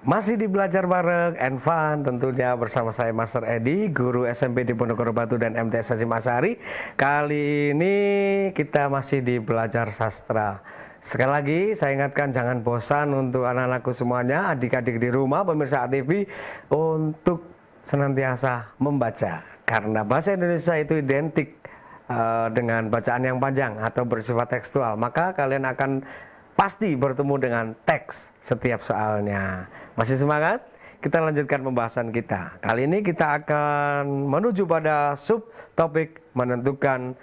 Masih di belajar bareng and fun tentunya bersama saya Master Edi, guru SMP di Ponorogo Batu dan MTS Haji Masari. Kali ini kita masih di belajar sastra. Sekali lagi saya ingatkan jangan bosan untuk anak-anakku semuanya, adik-adik di rumah, pemirsa ATV untuk senantiasa membaca. Karena bahasa Indonesia itu identik dengan bacaan yang panjang atau bersifat tekstual, maka kalian akan pasti bertemu dengan teks setiap soalnya. Masih semangat? Kita lanjutkan pembahasan kita. Kali ini kita akan menuju pada subtopik menentukan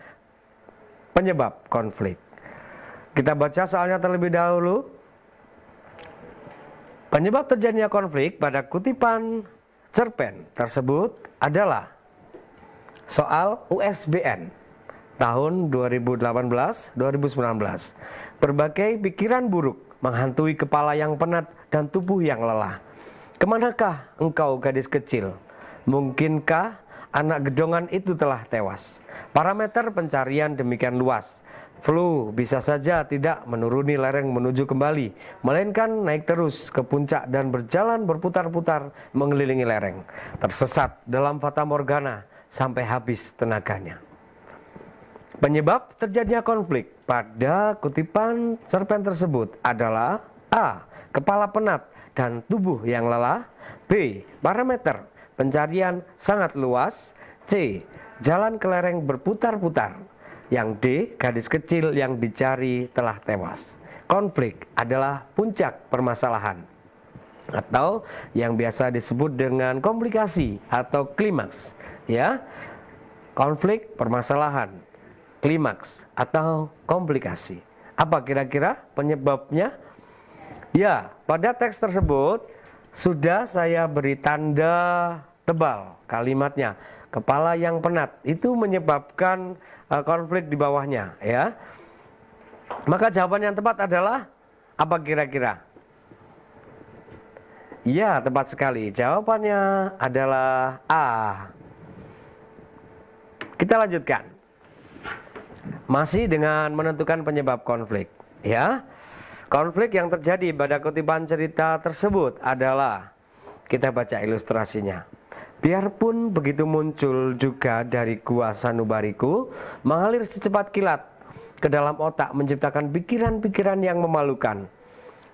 penyebab konflik. Kita baca soalnya terlebih dahulu. Penyebab terjadinya konflik pada kutipan cerpen tersebut adalah soal USBN tahun 2018-2019. Berbagai pikiran buruk menghantui kepala yang penat dan tubuh yang lelah. Kemanakah engkau gadis kecil? Mungkinkah anak gedongan itu telah tewas? Parameter pencarian demikian luas. Flu bisa saja tidak menuruni lereng menuju kembali, melainkan naik terus ke puncak dan berjalan berputar-putar mengelilingi lereng. Tersesat dalam fata morgana sampai habis tenaganya. Penyebab terjadinya konflik pada kutipan cerpen tersebut adalah A. Kepala penat dan tubuh yang lelah. B. Parameter pencarian sangat luas. C. Jalan ke lereng berputar-putar. Yang D. Gadis kecil yang dicari telah tewas. Konflik adalah puncak permasalahan atau yang biasa disebut dengan komplikasi atau klimaks, ya. Konflik, permasalahan, klimaks atau komplikasi. Apa kira-kira penyebabnya? Ya, pada teks tersebut sudah saya beri tanda tebal kalimatnya. Kepala yang penat itu menyebabkan konflik di bawahnya, ya. Maka jawaban yang tepat adalah apa kira-kira? Ya, tepat sekali. Jawabannya adalah A. Kita lanjutkan. Masih dengan menentukan penyebab konflik, ya. Konflik yang terjadi pada kutipan cerita tersebut adalah, kita baca ilustrasinya. Biarpun begitu muncul juga dari gua sanubariku, mengalir secepat kilat ke dalam otak, menciptakan pikiran-pikiran yang memalukan.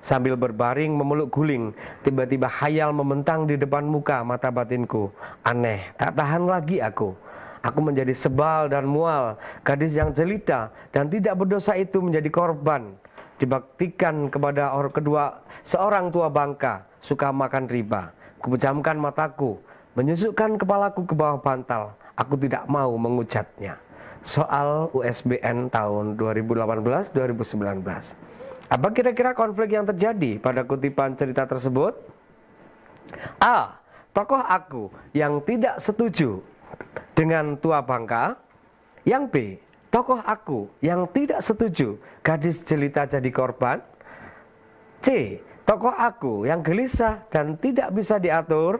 Sambil berbaring memeluk guling, tiba-tiba khayal membentang di depan muka mata batinku. Aneh, tak tahan lagi aku. Aku menjadi sebal dan mual. Gadis yang jelita dan tidak berdosa itu menjadi korban. Dibaktikan kepada kedua seorang tua bangka, suka makan riba. Kupejamkan mataku, menyusukkan kepalaku ke bawah bantal. Aku tidak mau mengucapnya. Soal USBN tahun 2018-2019. Apa kira-kira konflik yang terjadi pada kutipan cerita tersebut? A. Tokoh aku yang tidak setuju dengan tua bangka. Yang B. Tokoh aku yang tidak setuju gadis jelita jadi korban. C. Tokoh aku yang gelisah dan tidak bisa diatur.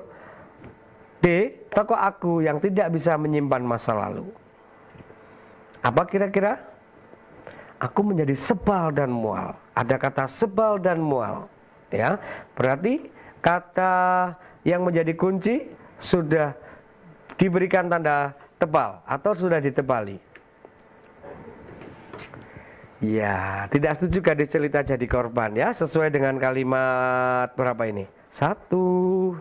D. Tokoh aku yang tidak bisa menyimpan masa lalu. Apa kira-kira? Aku menjadi sebal dan mual. Ada kata sebal dan mual, ya. Berarti kata yang menjadi kunci sudah diberikan tanda tebal atau sudah ditebali. Ya, tidak setuju gadis jelita jadi korban, ya, sesuai dengan kalimat berapa ini? 1, 2,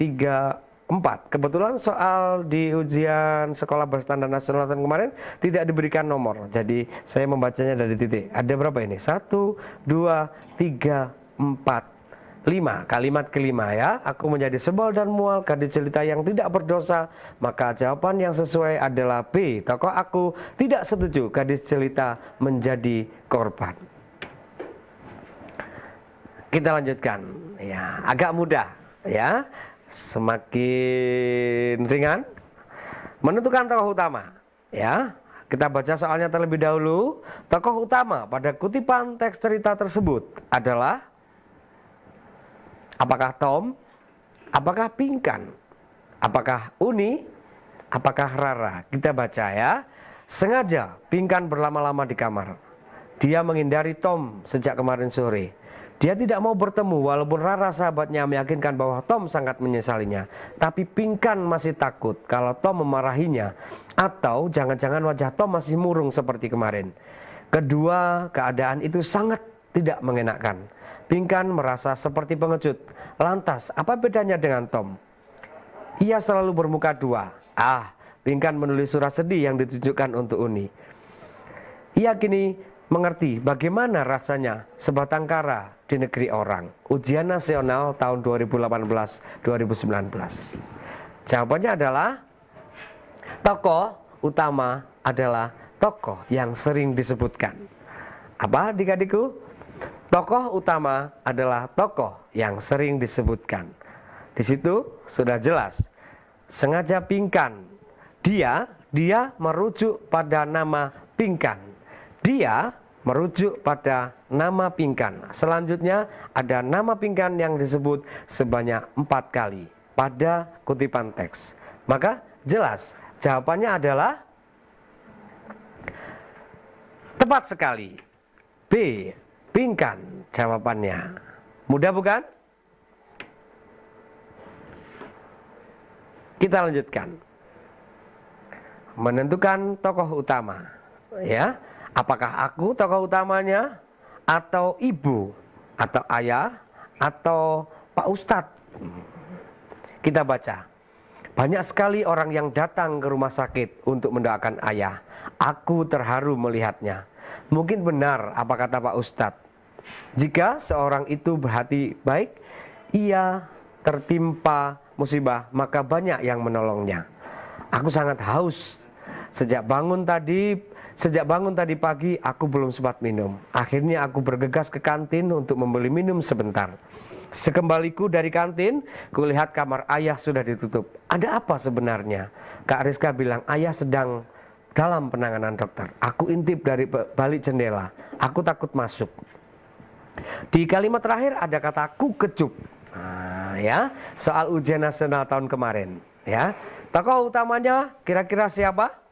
3, 4. Kebetulan soal di ujian sekolah berstandar nasional tahun kemarin tidak diberikan nomor. Jadi saya membacanya dari titik. Ada berapa ini? 1, 2, 3, 4, 5. Kalimat kelima, ya. Aku menjadi sebal dan mual, gadis jelita yang tidak berdosa. Maka jawaban yang sesuai adalah B. Tokoh aku tidak setuju gadis jelita menjadi korban. Kita lanjutkan. Ya, agak mudah, ya. Semakin ringan. Menentukan tokoh utama, ya. Kita baca soalnya terlebih dahulu. Tokoh utama pada kutipan teks cerita tersebut adalah, apakah Tom? Apakah Pinkan? Apakah Uni? Apakah Rara? Kita baca, ya. Sengaja Pinkan berlama-lama di kamar. Dia menghindari Tom sejak kemarin sore. Dia tidak mau bertemu walaupun Rara sahabatnya meyakinkan bahwa Tom sangat menyesalinya. Tapi Pinkan masih takut kalau Tom memarahinya, atau jangan-jangan wajah Tom masih murung seperti kemarin. Kedua keadaan itu sangat tidak mengenakan. Pinkan merasa seperti pengecut. Lantas apa bedanya dengan Tom? Ia selalu bermuka dua. Pinkan menulis surat sedih yang ditujukan untuk Uni. Ia kini mengerti bagaimana rasanya sebatang kara di negeri orang. Ujian nasional tahun 2018-2019. Jawabannya adalah tokoh utama adalah tokoh yang sering disebutkan. Apa adik-adikku? Tokoh utama adalah tokoh yang sering disebutkan. Di situ sudah jelas. Sengaja Pinkan. Dia merujuk pada nama Pinkan. Dia merujuk pada nama Pinkan. Selanjutnya ada nama Pinkan yang disebut sebanyak 4 kali pada kutipan teks. Maka jelas jawabannya adalah tepat sekali. B. Pinkan jawabannya. Mudah bukan? Kita lanjutkan. Menentukan tokoh utama. Ya, apakah aku tokoh utamanya, atau ibu, atau ayah, atau Pak Ustadz? Kita baca. Banyak sekali orang yang datang ke rumah sakit untuk mendoakan ayah. Aku terharu melihatnya. Mungkin benar apa kata Pak Ustadz. Jika seorang itu berhati baik, ia tertimpa musibah, maka banyak yang menolongnya. Aku sangat haus. Sejak bangun tadi pagi aku belum sempat minum. Akhirnya aku bergegas ke kantin untuk membeli minum sebentar. Sekembaliku dari kantin, kulihat kamar ayah sudah ditutup. Ada apa sebenarnya? Kak Rizka bilang ayah sedang dalam penanganan dokter. Aku intip dari balik jendela. Aku takut masuk. Di kalimat terakhir ada kata ku kecup. Ya, soal ujian nasional tahun kemarin. Ya, tokoh utamanya kira-kira siapa?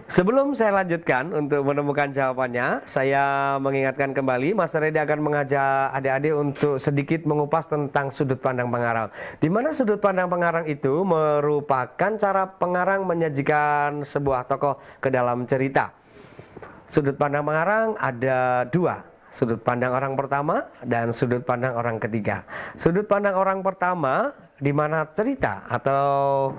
Sebelum saya lanjutkan untuk menemukan jawabannya, saya mengingatkan kembali, Master Edi akan mengajak adik-adik untuk sedikit mengupas tentang sudut pandang pengarang. Di mana sudut pandang pengarang itu merupakan cara pengarang menyajikan sebuah tokoh ke dalam cerita. Sudut pandang pengarang ada dua. Sudut pandang orang pertama dan sudut pandang orang ketiga. Sudut pandang orang pertama di mana cerita atau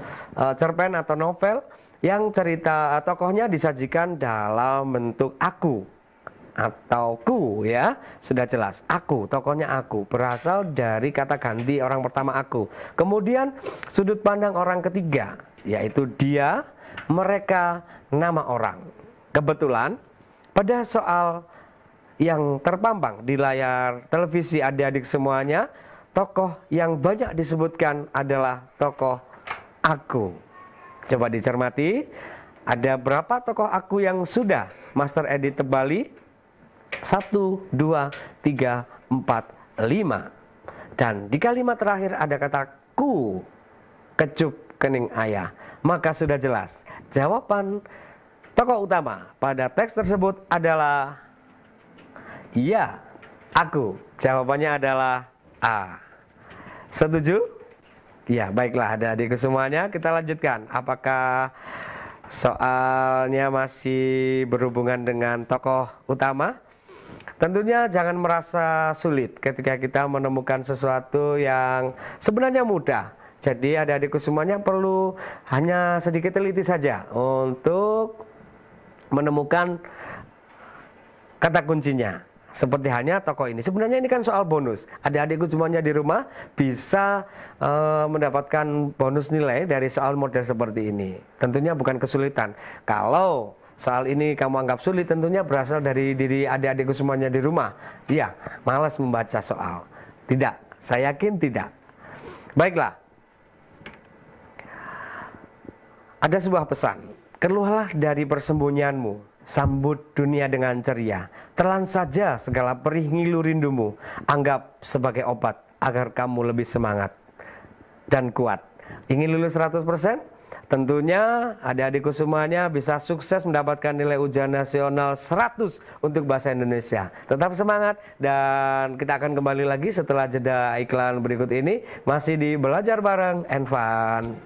cerpen atau novel yang cerita tokohnya disajikan dalam bentuk aku atau ku, ya sudah jelas. Aku, tokohnya aku, berasal dari kata ganti orang pertama aku. Kemudian sudut pandang orang ketiga, yaitu dia, mereka, nama orang. Kebetulan pada soal yang terpampang di layar televisi adik-adik semuanya, tokoh yang banyak disebutkan adalah tokoh aku. Coba dicermati, ada berapa tokoh aku yang sudah Master Edi tebali? 1, 2, 3, 4, 5. Dan di kalimat terakhir ada kata ku, kecup kening ayah. Maka sudah jelas, jawaban tokoh utama pada teks tersebut adalah ya, aku. Jawabannya adalah A. Setuju? Ya, baiklah adik-adikku semuanya, kita lanjutkan. Apakah soalnya masih berhubungan dengan tokoh utama? Tentunya jangan merasa sulit ketika kita menemukan sesuatu yang sebenarnya mudah. Jadi adik-adikku semuanya perlu hanya sedikit teliti saja untuk menemukan kata kuncinya. Seperti halnya tokoh ini. Sebenarnya ini kan soal bonus. Adik-adikku semuanya di rumah bisa mendapatkan bonus nilai dari soal model seperti ini. Tentunya bukan kesulitan. Kalau soal ini kamu anggap sulit, tentunya berasal dari diri adik-adikku semuanya di rumah. Iya, malas membaca soal. Tidak, saya yakin tidak. Baiklah. Ada sebuah pesan. Keluarlah dari persembunyianmu. Sambut dunia dengan ceria. Telan saja segala perih ngilu rindumu. Anggap sebagai obat agar kamu lebih semangat dan kuat. Ingin lulus 100%? Tentunya adik-adikku semuanya bisa sukses mendapatkan nilai ujian nasional 100 untuk bahasa Indonesia. Tetap semangat dan kita akan kembali lagi setelah jeda iklan berikut ini masih di Belajar Bareng and Fun.